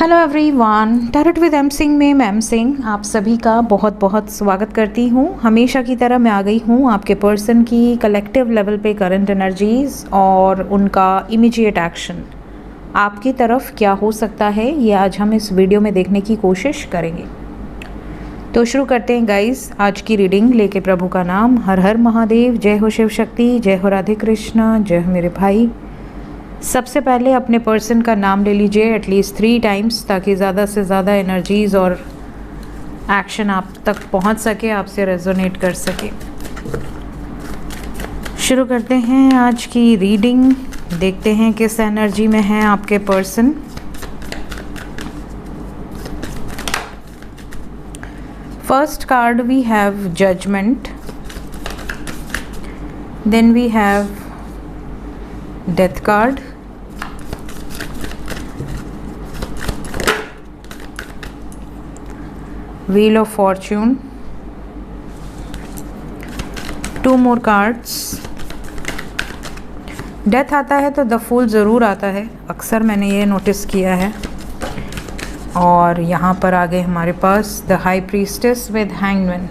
Hello everyone, tarot with M Singh में ma'am Singh आप सभी का बहुत बहुत स्वागत करती हूँ। हमेशा की तरह मैं आ गई हूँ आपके पर्सन की कलेक्टिव लेवल पे करंट एनर्जीज़ और उनका इमीडिएट एक्शन आपकी तरफ क्या हो सकता है, ये आज हम इस वीडियो में देखने की कोशिश करेंगे। तो शुरू करते हैं गाइस आज की रीडिंग लेके प्रभु का नाम। हर हर महादेव, जय हो शिव शक्ति, जय हो राधे कृष्ण, जय हो मेरे भाई। सबसे पहले अपने पर्सन का नाम ले लीजिए एटलीस्ट 3 टाइम्स, ताकि ज़्यादा से ज़्यादा एनर्जीज़ और एक्शन आप तक पहुंच सके, आपसे रेजोनेट कर सके। शुरू करते हैं आज की रीडिंग। देखते हैं किस एनर्जी में है आपके person. First card we have judgment, then we have death card, wheel of fortune, 2 more cards. Death आता है तो द फूल ज़रूर आता है, अक्सर मैंने ये नोटिस किया है। और यहाँ पर आ गए हमारे पास the high priestess with hangman.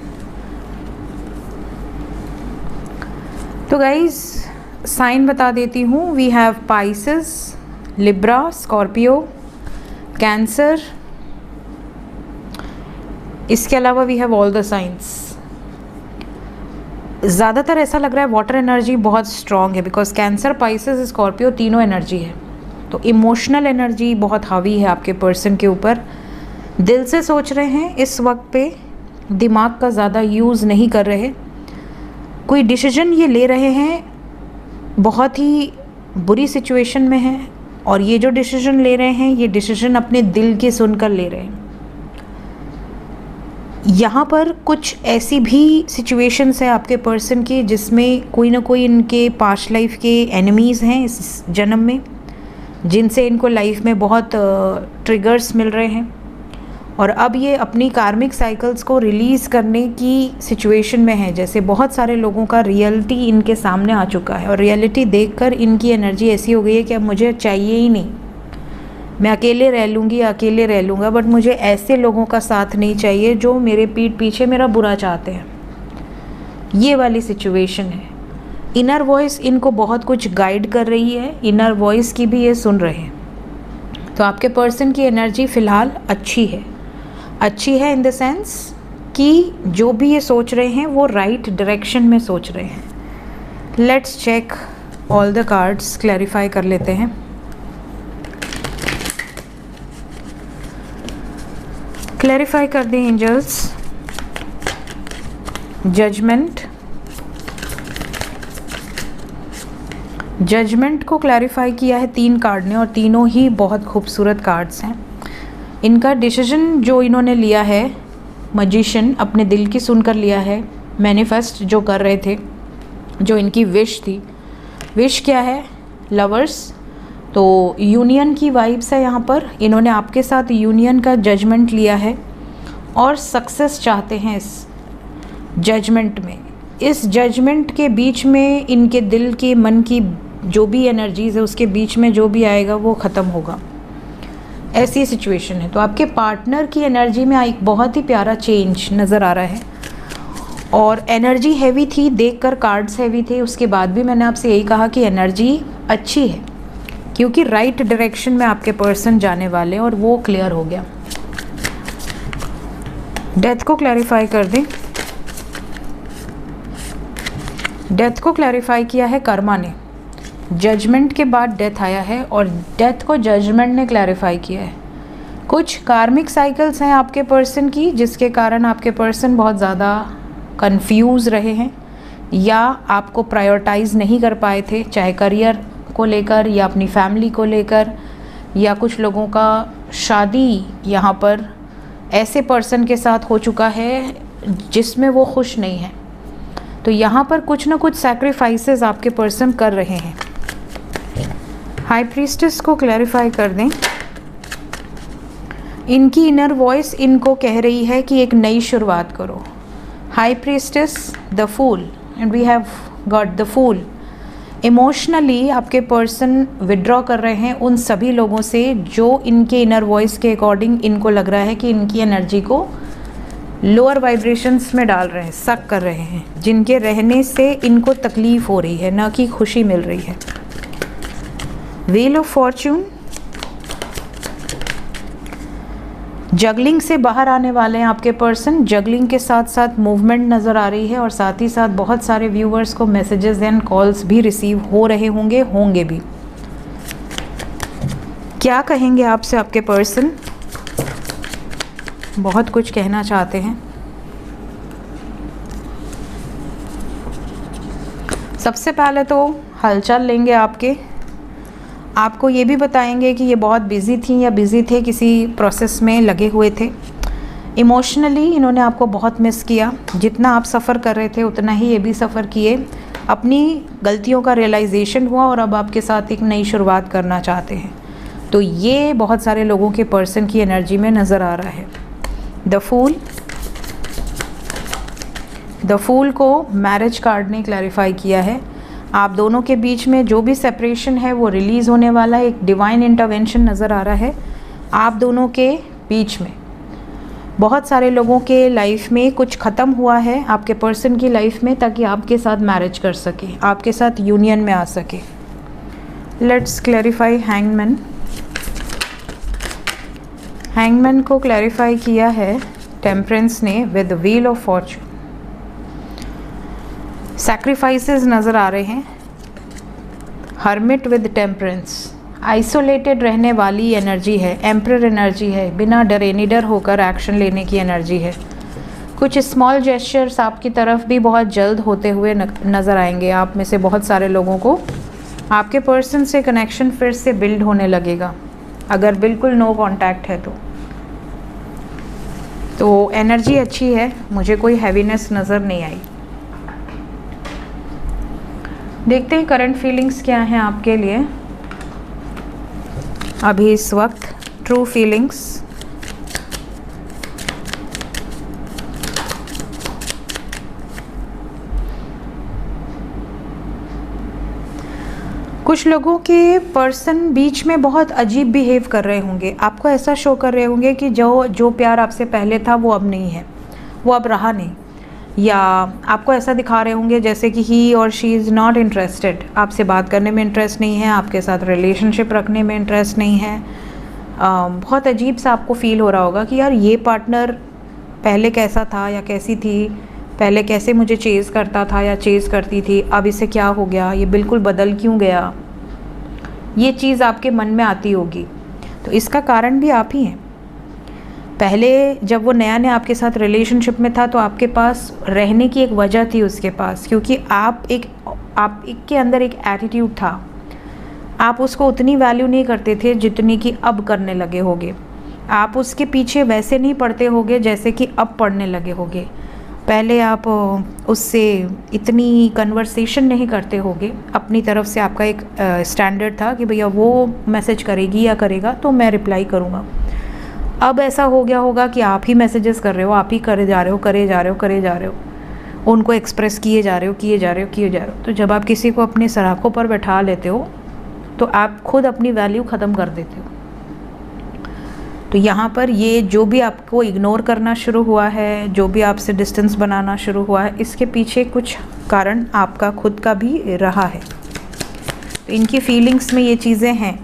तो गाइज साइन बता देती हूँ। We have Pisces, Libra, Scorpio, Cancer. इसके अलावा we have all the signs. ज़्यादातर ऐसा लग रहा है वाटर एनर्जी बहुत स्ट्रॉन्ग है, बिकॉज कैंसर, पाइसेस, स्कॉर्पियो तीनों एनर्जी है। तो इमोशनल एनर्जी बहुत हावी है आपके पर्सन के ऊपर। दिल से सोच रहे हैं इस वक्त पे, दिमाग का ज़्यादा यूज़ नहीं कर रहे। कोई डिसीजन ये ले रहे हैं, बहुत ही बुरी सिचुएशन में है, और ये जो डिसीजन ले रहे हैं ये डिसीजन अपने दिल की सुनकर ले रहे हैं। यहाँ पर कुछ ऐसी भी सिचुएशंस है आपके पर्सन की जिसमें कोई ना कोई इनके पास्ट लाइफ के एनिमीज़ हैं इस जन्म में, जिनसे इनको लाइफ में बहुत ट्रिगर्स मिल रहे हैं। और अब ये अपनी कार्मिक साइकिल्स को रिलीज़ करने की सिचुएशन में है। जैसे बहुत सारे लोगों का रियलिटी इनके सामने आ चुका है, और रियलिटी देखकर इनकी एनर्जी ऐसी हो गई है कि अब मुझे चाहिए ही नहीं, मैं अकेले रह लूँगी, अकेले रह लूँगा, बट मुझे ऐसे लोगों का साथ नहीं चाहिए जो मेरे पीठ पीछे मेरा बुरा चाहते हैं। ये वाली सिचुएशन है। इनर वॉइस इनको बहुत कुछ गाइड कर रही है, इनर वॉइस की भी ये सुन रहे हैं। तो आपके पर्सन की एनर्जी फ़िलहाल अच्छी है। अच्छी है इन द सेंस कि जो भी ये सोच रहे हैं वो राइट डायरेक्शन में सोच रहे हैं। Let's check all the cards, clarify कर लेते हैं। क्लैरिफाई कर दें एंजल्स। जजमेंट, जजमेंट को क्लैरिफाई किया है 3 कार्ड ने, और तीनों ही बहुत खूबसूरत कार्ड्स हैं। इनका डिसीजन जो इन्होंने लिया है, मैजिशियन, अपने दिल की सुनकर लिया है। मैनिफेस्ट जो कर रहे थे, जो इनकी विश थी। विश क्या है? लवर्स। तो यूनियन की वाइब्स है यहाँ पर। इन्होंने आपके साथ यूनियन का जजमेंट लिया है और सक्सेस चाहते हैं इस जजमेंट में। इस जजमेंट के बीच में इनके दिल के, मन की जो भी एनर्जीज़ है उसके बीच में जो भी आएगा वो ख़त्म होगा। ऐसी सिचुएशन है। तो आपके पार्टनर की एनर्जी में एक बहुत ही प्यारा चेंज नज़र आ रहा है। और एनर्जी हैवी थी, देखकर कार्ड्स हैवी थे, उसके बाद भी मैंने आपसे यही कहा कि एनर्जी अच्छी है, क्योंकि राइट डायरेक्शन में आपके पर्सन जाने वाले, और वो क्लियर हो गया। डेथ को क्लैरिफाई कर दें। डेथ को क्लैरिफाई किया है कर्मा ने। जजमेंट के बाद डेथ आया है, और डेथ को जजमेंट ने क्लैरिफाई किया है। कुछ कार्मिक साइकिल्स हैं आपके पर्सन की, जिसके कारण आपके पर्सन बहुत ज़्यादा कंफ्यूज रहे हैं, या आपको प्रायोरिटाइज़ नहीं कर पाए थे, चाहे करियर को लेकर या अपनी फैमिली को लेकर, या कुछ लोगों का शादी यहाँ पर ऐसे पर्सन के साथ हो चुका है जिसमें वो खुश नहीं है। तो यहाँ पर कुछ ना कुछ सैक्रिफाइसेस आपके पर्सन कर रहे हैं। हाई प्रीस्टेस को क्लैरिफाई कर दें। इनकी इनर वॉइस इनको कह रही है कि एक नई शुरुआत करो। High priestess, the fool, and we have got the fool. Emotionally आपके पर्सन विड्रॉ कर रहे हैं उन सभी लोगों से जो इनके इनर वॉइस के अकॉर्डिंग इनको लग रहा है कि इनकी एनर्जी को लोअर वाइब्रेशंस में डाल रहे हैं, सक कर रहे हैं, जिनके रहने से इनको तकलीफ हो रही है, ना कि खुशी मिल रही है। व्हील ऑफ फॉर्च्यून, जगलिंग से बाहर आने वाले हैं आपके पर्सन। जगलिंग के साथ साथ मूवमेंट नज़र आ रही है और साथ ही साथ बहुत सारे व्यूवर्स को मैसेजेस एंड कॉल्स भी रिसीव हो रहे होंगे भी। क्या कहेंगे आपसे आपके पर्सन? बहुत कुछ कहना चाहते हैं। सबसे पहले तो हालचाल लेंगे आपको ये भी बताएंगे कि ये बहुत बिज़ी थी या बिज़ी थे, किसी प्रोसेस में लगे हुए थे। इमोशनली इन्होंने आपको बहुत मिस किया। जितना आप सफ़र कर रहे थे उतना ही ये भी सफ़र किए। अपनी गलतियों का रियलाइजेशन हुआ और अब आपके साथ एक नई शुरुआत करना चाहते हैं। तो ये बहुत सारे लोगों के पर्सन की एनर्जी में नज़र आ रहा है। द फूल को मैरिज कार्ड ने क्लैरिफाई किया है। आप दोनों के बीच में जो भी सेपरेशन है वो रिलीज़ होने वाला है। एक डिवाइन इंटरवेंशन नज़र आ रहा है आप दोनों के बीच में। बहुत सारे लोगों के लाइफ में कुछ ख़त्म हुआ है आपके पर्सन की लाइफ में, ताकि आपके साथ मैरिज कर सके, आपके साथ यूनियन में आ सके। Let's clarify hangman. हैंगमैन को क्लैरिफाई किया है टेम्परेंस ने with wheel of Fortune. Sacrifices नज़र आ रहे हैं। हर्मिट विद टेम्परेंस, आइसोलेटेड रहने वाली एनर्जी है, एम्परर एनर्जी है, बिना डरे निडर होकर एक्शन लेने की एनर्जी है। कुछ स्मॉल जेस्चर्स आपकी तरफ भी बहुत जल्द होते हुए नज़र आएंगे। आप में से बहुत सारे लोगों को आपके पर्सन से कनेक्शन फिर से बिल्ड होने लगेगा, अगर बिल्कुल नो कांटेक्ट है तो एनर्जी अच्छी है, मुझे कोई हैवीनेस नज़र नहीं आई। देखते हैं करंट फीलिंग्स क्या हैं आपके लिए अभी इस वक्त। ट्रू फीलिंग्स, कुछ लोगों के पर्सन बीच में बहुत अजीब बिहेव कर रहे होंगे। आपको ऐसा शो कर रहे होंगे कि जो प्यार आपसे पहले था वो अब नहीं है, वो अब रहा नहीं। या आपको ऐसा दिखा रहे होंगे जैसे कि ही और शी इज़ नॉट इंटरेस्टेड, आपसे बात करने में इंटरेस्ट नहीं है, आपके साथ रिलेशनशिप रखने में इंटरेस्ट नहीं है। बहुत अजीब सा आपको फील हो रहा होगा कि यार ये पार्टनर पहले कैसा था या कैसी थी, पहले कैसे मुझे चेज़ करता था या चेज़ करती थी, अब इसे क्या हो गया, ये बिल्कुल बदल क्यों गया। ये चीज़ आपके मन में आती होगी। तो इसका कारण भी आप ही हैं। पहले जब वो नया आपके साथ रिलेशनशिप में था तो आपके पास रहने की एक वजह थी उसके पास, क्योंकि आप के अंदर एक एटीट्यूड था। आप उसको उतनी वैल्यू नहीं करते थे जितनी कि अब करने लगे होगे। आप उसके पीछे वैसे नहीं पड़ते होगे जैसे कि अब पढ़ने लगे होगे। पहले आप उससे इतनी कन्वर्सेशन नहीं करते होगे। अपनी तरफ से आपका एक स्टैंडर्ड था कि भैया वो मैसेज करेगी या करेगा तो मैं रिप्लाई करूँगा। अब ऐसा हो गया होगा कि आप ही मैसेजेस कर रहे हो, आप ही करे जा रहे हो, उनको एक्सप्रेस किए जा रहे हो। तो जब आप किसी को अपने सराखों पर बैठा लेते हो तो आप खुद अपनी वैल्यू ख़त्म कर देते हो। तो यहाँ पर ये जो भी आपको इग्नोर करना शुरू हुआ है, जो भी आपसे डिस्टेंस बनाना शुरू हुआ है, इसके पीछे कुछ कारण आपका खुद का भी रहा है। तो इनकी फीलिंग्स में ये चीज़ें हैं।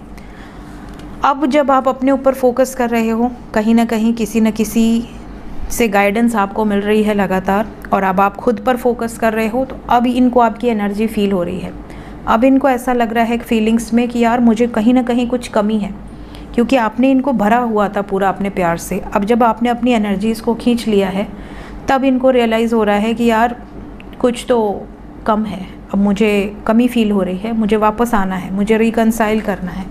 अब जब आप अपने ऊपर फोकस कर रहे हो, कहीं ना कहीं किसी न किसी से गाइडेंस आपको मिल रही है लगातार, और अब आप खुद पर फोकस कर रहे हो, तो अब इनको आपकी एनर्जी फील हो रही है। अब इनको ऐसा लग रहा है फीलिंग्स में कि यार मुझे कहीं ना कहीं कुछ कमी है, क्योंकि आपने इनको भरा हुआ था पूरा अपने प्यार से। अब जब आपने अपनी एनर्जीज़ को खींच लिया है तब इनको रियलाइज़ हो रहा है कि यार कुछ तो कम है, अब मुझे कमी फील हो रही है, मुझे वापस आना है, मुझे रिकंसाइल करना है,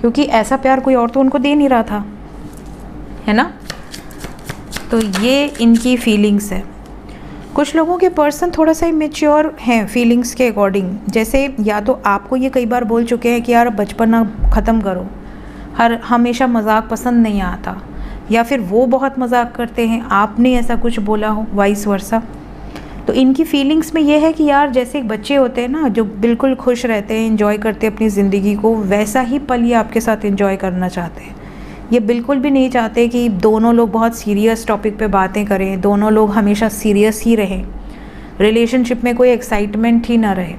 क्योंकि ऐसा प्यार कोई और तो उनको दे नहीं रहा था, है ना। तो ये इनकी फीलिंग्स है। कुछ लोगों के पर्सन थोड़ा सा इमेच्योर हैं फीलिंग्स के अकॉर्डिंग। जैसे या तो आपको ये कई बार बोल चुके हैं कि यार बचपना ख़त्म करो, हमेशा मजाक पसंद नहीं आता, या फिर वो बहुत मजाक करते हैं, आपने ऐसा कुछ बोला हो, वाइस वर्सा। तो इनकी फीलिंग्स में ये है कि यार जैसे एक बच्चे होते हैं ना जो बिल्कुल खुश रहते हैं, एंजॉय करते हैं अपनी ज़िंदगी को, वैसा ही पल ये आपके साथ एंजॉय करना चाहते हैं। ये बिल्कुल भी नहीं चाहते कि दोनों लोग बहुत सीरियस टॉपिक पे बातें करें, दोनों लोग हमेशा सीरियस ही रहें, रिलेशनशिप में कोई एक्साइटमेंट ही ना रहे।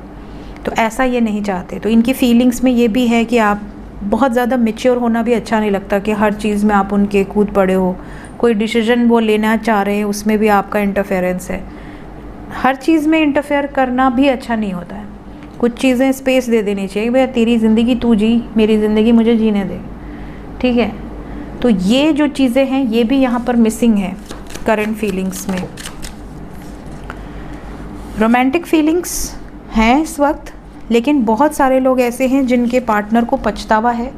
तो ऐसा ये नहीं चाहते। तो इनकी फीलिंग्स में ये भी है कि आप बहुत ज़्यादा मैच्योर होना भी अच्छा नहीं लगता कि हर चीज़ में आप उनके कूद पड़े हो। कोई डिसीजन वो लेना चाह रहे हैं उसमें भी आपका इंटरफेरेंस है। हर चीज़ में इंटरफेयर करना भी अच्छा नहीं होता है। कुछ चीज़ें स्पेस दे देनी चाहिए, भैया तेरी ज़िंदगी तू जी, मेरी ज़िंदगी मुझे जीने दे, ठीक है। तो ये जो चीज़ें हैं ये भी यहाँ पर मिसिंग है करंट फीलिंग्स में। रोमांटिक फीलिंग्स हैं इस वक्त, लेकिन बहुत सारे लोग ऐसे हैं जिनके पार्टनर को पछतावा है।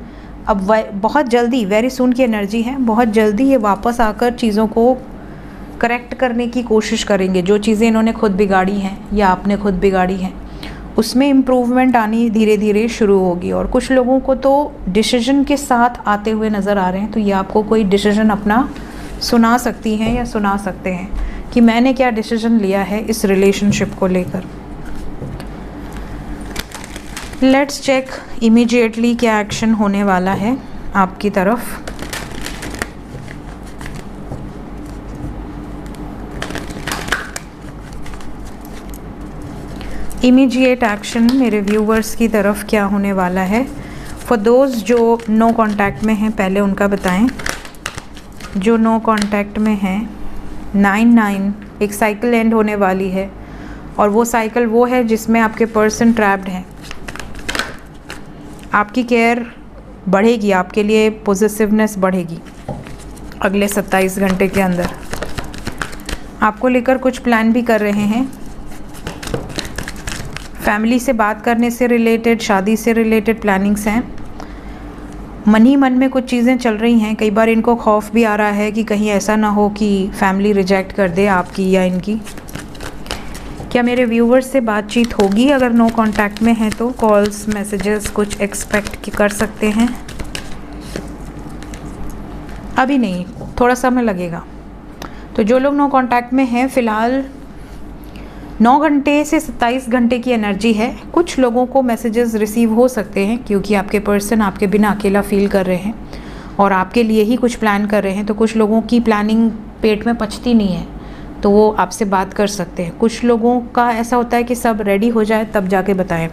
अब बहुत जल्दी, वेरी सून की एनर्जी है, बहुत जल्दी ये वापस आकर चीज़ों को करेक्ट करने की कोशिश करेंगे। जो चीज़ें इन्होंने खुद बिगाड़ी हैं या आपने खुद बिगाड़ी हैं उसमें इम्प्रूवमेंट आनी धीरे धीरे शुरू होगी। और कुछ लोगों को तो डिसीजन के साथ आते हुए नज़र आ रहे हैं। तो ये आपको कोई डिसीजन अपना सुना सकती हैं या सुना सकते हैं कि मैंने क्या डिसीजन लिया है इस रिलेशनशिप को लेकर। लेट्स चेक इमीडिएटली क्या एक्शन होने वाला है आपकी तरफ। इमीडिएट एक्शन मेरे व्यूवर्स की तरफ क्या होने वाला है। फॉर दोज जो नो कांटेक्ट में हैं पहले उनका बताएं। जो नो कांटेक्ट में हैं 9-9 एक साइकिल एंड होने वाली है, और वो साइकिल वो है जिसमें आपके पर्सन ट्रैप्ड हैं। आपकी केयर बढ़ेगी, आपके लिए पॉजिटिवनेस बढ़ेगी अगले 27 घंटे के अंदर। आपको लेकर कुछ प्लान भी कर रहे हैं, फैमिली से बात करने से रिलेटेड, शादी से रिलेटेड प्लानिंग्स हैं। मन ही मन में कुछ चीज़ें चल रही हैं। कई बार इनको खौफ भी आ रहा है कि कहीं ऐसा ना हो कि फैमिली रिजेक्ट कर दे आपकी या इनकी। क्या मेरे व्यूवर्स से बातचीत होगी? अगर नो कांटेक्ट में हैं तो कॉल्स, मैसेजेस कुछ एक्सपेक्ट कर सकते हैं? अभी नहीं, थोड़ा समय लगेगा। तो जो लोग नो कांटेक्ट में हैं फ़िलहाल 9 घंटे से 27 घंटे की एनर्जी है। कुछ लोगों को मैसेजेस रिसीव हो सकते हैं क्योंकि आपके पर्सन आपके बिना अकेला फील कर रहे हैं और आपके लिए ही कुछ प्लान कर रहे हैं। तो कुछ लोगों की प्लानिंग पेट में पचती नहीं है तो वो आपसे बात कर सकते हैं। कुछ लोगों का ऐसा होता है कि सब रेडी हो जाए तब जाके बताएं।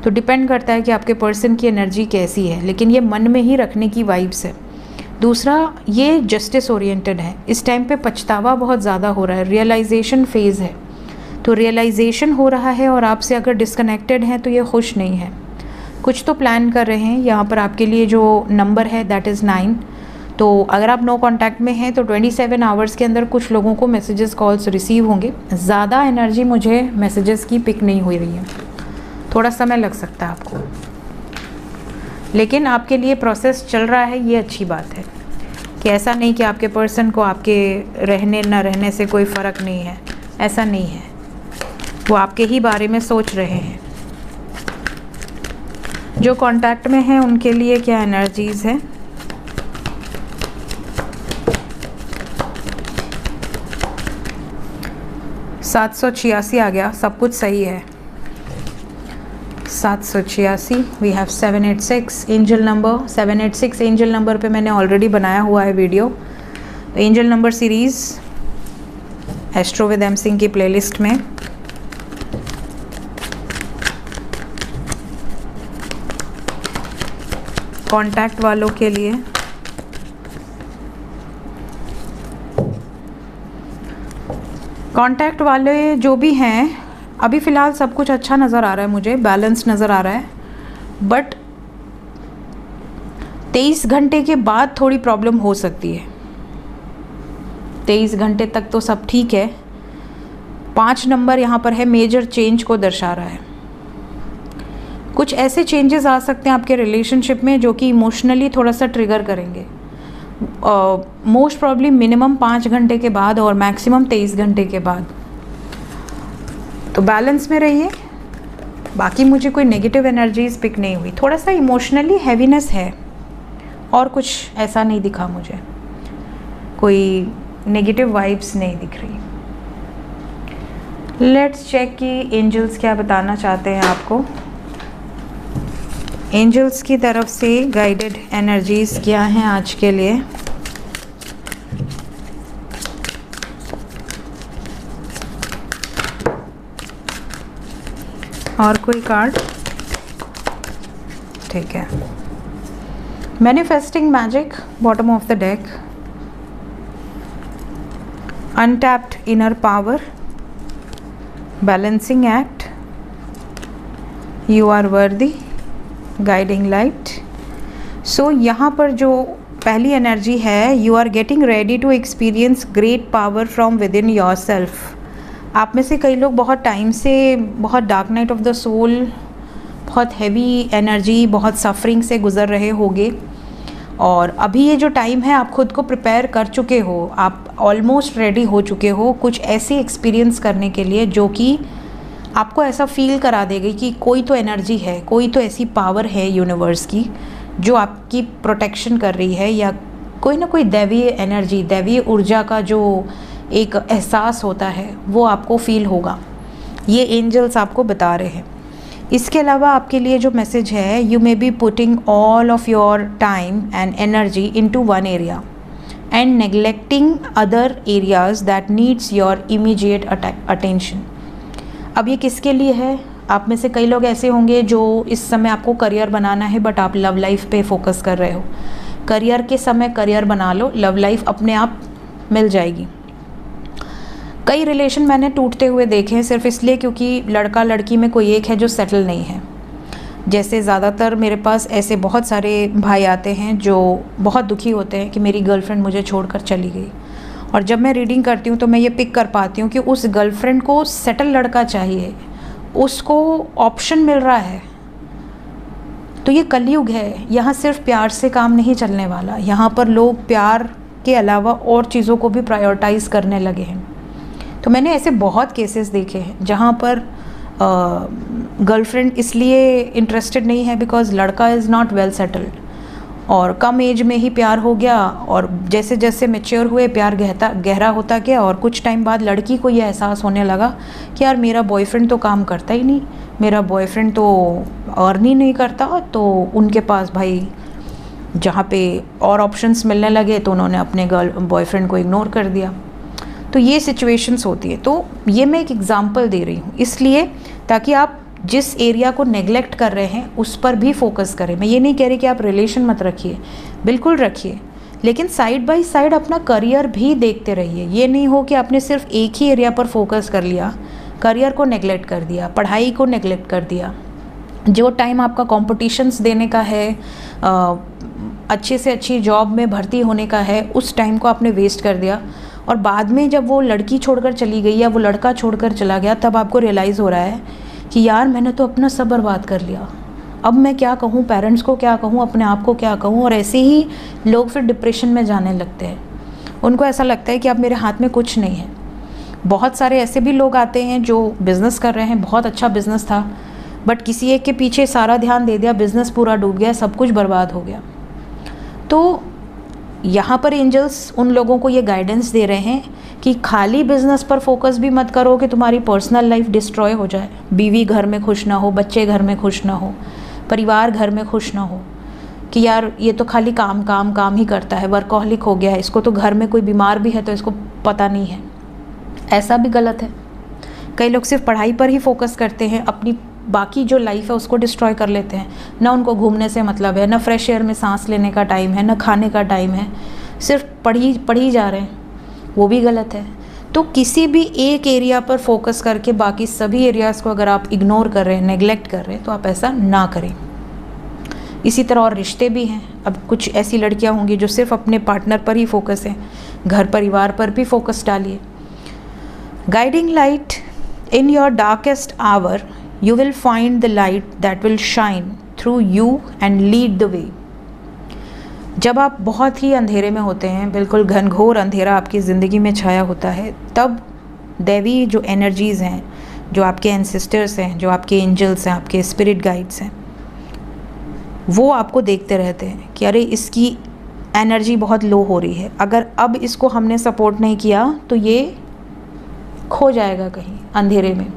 तो डिपेंड करता है कि आपके पर्सन की एनर्जी कैसी है, लेकिन ये मन में ही रखने की वाइब्स है। दूसरा, ये जस्टिस ओरिएंटेड है। इस टाइम पे पछतावा बहुत ज़्यादा हो रहा है, रियलाइजेशन फेज़ है। तो रियलाइजेशन हो रहा है और आपसे अगर डिस्कनेक्टेड हैं तो ये खुश नहीं है। कुछ तो प्लान कर रहे हैं। यहाँ पर आपके लिए जो नंबर है दैट इज़ 9। तो अगर आप नो कांटेक्ट में हैं तो 27 आवर्स के अंदर कुछ लोगों को मैसेजेस, कॉल्स रिसीव होंगे। ज़्यादा एनर्जी मुझे मैसेजेस की पिक नहीं हो रही है, थोड़ा समय लग सकता है आपको, लेकिन आपके लिए प्रोसेस चल रहा है। ये अच्छी बात है कि ऐसा नहीं कि आपके पर्सन को आपके रहने न रहने से कोई फ़र्क नहीं है, ऐसा नहीं है। वो आपके ही बारे में सोच रहे हैं। जो कांटेक्ट में हैं उनके लिए क्या एनर्जीज़ है? $786 आ गया, सब कुछ सही है। 786, we have 786 angel number. 786 angel number पे मैंने ऑलरेडी बनाया हुआ है वीडियो। तो angel number series astro with M Singh की प्लेलिस्ट में। कांटेक्ट वालों के लिए कांटेक्ट वाले जो भी हैं, अभी फ़िलहाल सब कुछ अच्छा नज़र आ रहा है, मुझे बैलेंस नज़र आ रहा है। बट 23 घंटे के बाद थोड़ी प्रॉब्लम हो सकती है। 23 घंटे तक तो सब ठीक है। 5 नंबर यहाँ पर है, मेजर चेंज को दर्शा रहा है। कुछ ऐसे चेंजेस आ सकते हैं आपके रिलेशनशिप में जो कि इमोशनली थोड़ा सा ट्रिगर करेंगे। मोस्ट प्रॉब्ली मिनिमम 5 घंटे के बाद और मैक्सिमम 23 घंटे के बाद। तो बैलेंस में रहिए। बाकी मुझे कोई नेगेटिव एनर्जीज पिक नहीं हुई। थोड़ा सा इमोशनली हैवीनेस है और कुछ ऐसा नहीं दिखा मुझे, कोई नेगेटिव वाइब्स नहीं दिख रही। लेट्स चेक कि एंजल्स क्या बताना चाहते हैं आपको। एंजल्स की तरफ से गाइडेड एनर्जीज क्या हैं आज के लिए। और कोई कार्ड, ठीक है। Manifesting magic, bottom of the deck. Untapped inner power, balancing act, you are worthy, guiding light. So यहाँ पर जो पहली एनर्जी है, you are getting ready to experience great power from within yourself. आप में से कई लोग बहुत टाइम से बहुत dark night of the soul, बहुत हैवी एनर्जी, बहुत सफरिंग से गुज़र रहे होंगे, और अभी ये जो टाइम है आप खुद को प्रिपेयर कर चुके हो, आप ऑलमोस्ट रेडी हो चुके हो कुछ ऐसी एक्सपीरियंस करने के लिए जो कि आपको ऐसा फील करा देगी कि कोई तो एनर्जी है, कोई तो ऐसी पावर है यूनिवर्स की जो आपकी प्रोटेक्शन कर रही है, या कोई ना कोई दैवीय एनर्जी, दैवीय ऊर्जा का जो एक एहसास होता है वो आपको फील होगा। ये एंजल्स आपको बता रहे हैं। इसके अलावा आपके लिए जो मैसेज है, you may be putting all of your time and energy into one area and neglecting other areas that needs your immediate attention. अब ये किसके लिए है? आप में से कई लोग ऐसे होंगे जो इस समय आपको करियर बनाना है, बट आप लव लाइफ पे फोकस कर रहे हो। करियर के समय करियर बना लो, लव लाइफ अपने आप मिल जाएगी। कई रिलेशन मैंने टूटते हुए देखे हैं सिर्फ इसलिए क्योंकि लड़का लड़की में कोई एक है जो सेटल नहीं है। जैसे ज़्यादातर मेरे पास ऐसे बहुत सारे भाई आते हैं जो बहुत दुखी होते हैं कि मेरी गर्लफ्रेंड मुझे छोड़कर चली गई, और जब मैं रीडिंग करती हूँ तो मैं ये पिक कर पाती हूँ कि उस गर्लफ्रेंड को सेटल लड़का चाहिए, उसको ऑप्शन मिल रहा है। तो ये कलयुग है, यहाँ सिर्फ प्यार से काम नहीं चलने वाला। यहाँ पर लोग प्यार के अलावा और चीज़ों को भी प्रायोरिटाइज़ करने लगे हैं। तो मैंने ऐसे बहुत केसेस देखे हैं जहाँ पर गर्लफ्रेंड इसलिए इंटरेस्टेड नहीं है बिकॉज़ लड़का इज़ नॉट वेल सेटल्ड, और कम एज में ही प्यार हो गया, और जैसे जैसे मैच्योर हुए प्यार गहरा होता गया, और कुछ टाइम बाद लड़की को ये एहसास होने लगा कि यार मेरा बॉयफ्रेंड तो काम करता ही नहीं, मेरा बॉयफ्रेंड तो अर्न ही नहीं करता। तो उनके पास भाई जहाँ पे और ऑप्शंस मिलने लगे तो उन्होंने अपने बॉयफ्रेंड को इग्नोर कर दिया। तो ये सिचुएशंस होती है। तो ये मैं एक एग्जांपल दे रही हूँ इसलिए ताकि आप जिस एरिया को नेग्लेक्ट कर रहे हैं उस पर भी फोकस करें। मैं ये नहीं कह रही कि आप रिलेशन मत रखिए, बिल्कुल रखिए, लेकिन साइड बाय साइड अपना करियर भी देखते रहिए। ये नहीं हो कि आपने सिर्फ एक ही एरिया पर फोकस कर लिया, करियर को नेग्लेक्ट कर दिया, पढ़ाई को नेग्लेक्ट कर दिया। जो टाइम आपका कॉम्पिटिशन्स देने का है, अच्छे से अच्छी जॉब में भर्ती होने का है, उस टाइम को आपने वेस्ट कर दिया, और बाद में जब वो लड़की छोड़कर चली गई या वो लड़का छोड़कर चला गया तब आपको रियलाइज़ हो रहा है कि यार मैंने तो अपना सब बर्बाद कर लिया, अब मैं क्या कहूँ, पेरेंट्स को क्या कहूँ, अपने आप को क्या कहूँ। और ऐसे ही लोग फिर डिप्रेशन में जाने लगते हैं। उनको ऐसा लगता है कि अब मेरे हाथ में कुछ नहीं है। बहुत सारे ऐसे भी लोग आते हैं जो बिज़नेस कर रहे हैं, बहुत अच्छा बिज़नेस था, बट किसी एक के पीछे सारा ध्यान दे दिया, बिज़नेस पूरा डूब गया, सब कुछ बर्बाद हो गया। तो यहाँ पर एंजल्स उन लोगों को ये गाइडेंस दे रहे हैं कि खाली बिजनेस पर फोकस भी मत करो कि तुम्हारी पर्सनल लाइफ डिस्ट्रॉय हो जाए, बीवी घर में खुश ना हो, बच्चे घर में खुश ना हो, परिवार घर में खुश ना हो, कि यार ये तो खाली काम काम काम ही करता है, वर्कहॉलिक हो गया है, इसको तो घर में कोई बीमार भी है तो इसको पता नहीं है। ऐसा भी गलत है। कई लोग सिर्फ पढ़ाई पर ही फोकस करते हैं, अपनी बाकी जो लाइफ है उसको डिस्ट्रॉय कर लेते हैं। ना उनको घूमने से मतलब है, ना फ्रेश एयर में सांस लेने का टाइम है, ना खाने का टाइम है, सिर्फ पढ़ी जा रहे हैं, वो भी गलत है। तो किसी भी एक एरिया पर फोकस करके बाकी सभी एरियाज़ को अगर आप इग्नोर कर रहे हैं, नेग्लेक्ट कर रहे हैं, तो आप ऐसा ना करें। इसी तरह और रिश्ते भी हैं। अब कुछ ऐसी लड़कियां होंगी जो सिर्फ अपने पार्टनर पर ही फोकस है, घर परिवार पर भी फोकस डालिए। Guiding light, in your darkest hour you will find the light that will shine through you and lead the way। जब आप बहुत ही अंधेरे में होते हैं, बिल्कुल घनघोर अंधेरा आपकी ज़िंदगी में छाया होता है, तब दैवी जो एनर्जीज़ हैं, जो आपके एंसेस्टर्स हैं, जो आपके एंजल्स हैं, आपके स्पिरिट गाइड्स हैं, वो आपको देखते रहते हैं कि अरे इसकी एनर्जी बहुत लो हो रही है, अगर अब इसको हमने सपोर्ट नहीं किया तो ये खो जाएगा कहीं अंधेरे में।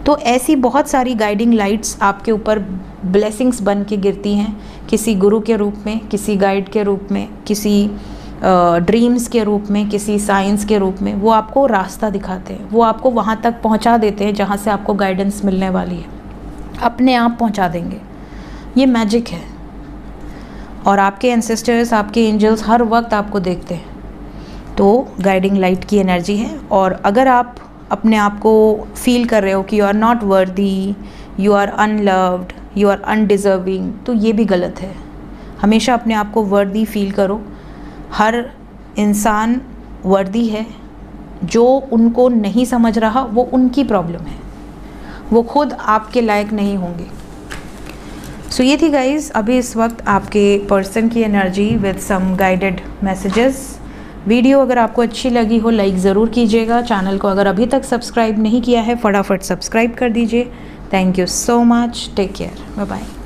तो ऐसी बहुत सारी गाइडिंग लाइट्स आपके ऊपर ब्लेसिंग्स बन के गिरती हैं, किसी गुरु के रूप में, किसी गाइड के रूप में, किसी ड्रीम्स के रूप में, किसी साइंस के रूप में। वो आपको रास्ता दिखाते हैं, वो आपको वहाँ तक पहुँचा देते हैं जहाँ से आपको गाइडेंस मिलने वाली है, अपने आप पहुँचा देंगे। ये मैजिक है। और आपके एंसेस्टर्स, आपके एंजल्स हर वक्त आपको देखते हैं। तो गाइडिंग लाइट की एनर्जी है। और अगर आप अपने आप को फील कर रहे हो कि you are not worthy, you are unloved, you are undeserving, तो ये भी गलत है। हमेशा अपने आप को वर्दी फील करो। हर इंसान वर्दी है। जो उनको नहीं समझ रहा वो उनकी प्रॉब्लम है, वो खुद आपके लायक नहीं होंगे। सो ये थी गाइज़ अभी इस वक्त आपके पर्सन की energy with some guided messages. Video अगर आपको अच्छी लगी हो लाइक ज़रूर कीजिएगा। चैनल को अगर अभी तक सब्सक्राइब नहीं किया है फटाफट सब्सक्राइब कर दीजिए। Thank you so much. Take care. Bye bye.